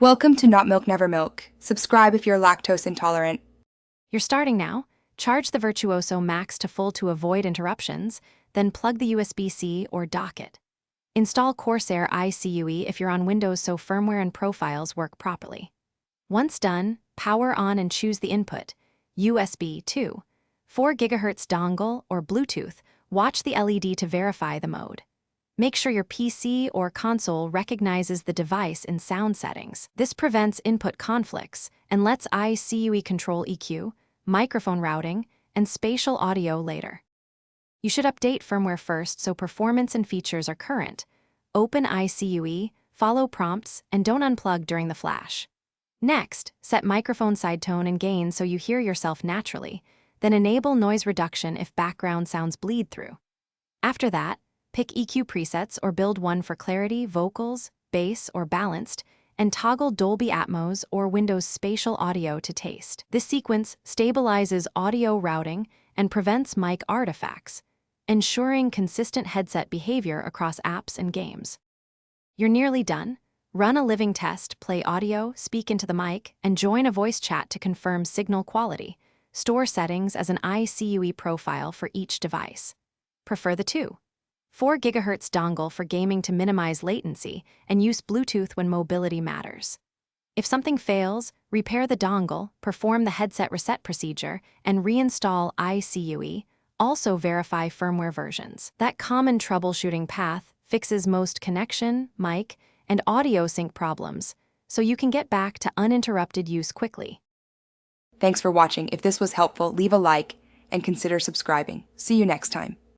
Welcome to Not Milk Never Milk. Subscribe if you're lactose intolerant. You're starting now. Charge the Virtuoso Max to full to avoid interruptions, then plug the USB-C or dock it. Install Corsair ICUE if you're on Windows so firmware and profiles work properly. Once done, power on and choose the input, USB 2, 4 GHz dongle or Bluetooth. Watch the LED to verify the mode. Make sure your PC or console recognizes the device in sound settings. This prevents input conflicts and lets ICUE control EQ, microphone routing, and spatial audio later. You should update firmware first so performance and features are current. Open ICUE, follow prompts, and don't unplug during the flash. Next, set microphone side tone and gain so you hear yourself naturally, then enable noise reduction if background sounds bleed through. After that, pick EQ presets or build one for clarity, vocals, bass, or balanced, and toggle Dolby Atmos or Windows Spatial Audio to taste. This sequence stabilizes audio routing and prevents mic artifacts, ensuring consistent headset behavior across apps and games. You're nearly done. Run a living test, play audio, speak into the mic, and join a voice chat to confirm signal quality. Store settings as an ICUE profile for each device. Prefer the 4 GHz dongle for gaming to minimize latency, and use Bluetooth when mobility matters. If something fails, repair the dongle, perform the headset reset procedure, and reinstall ICUE. Also verify firmware versions. That common troubleshooting path fixes most connection, mic, and audio sync problems, so you can get back to uninterrupted use quickly. Thanks for watching. If this was helpful, leave a like and consider subscribing. See you next time.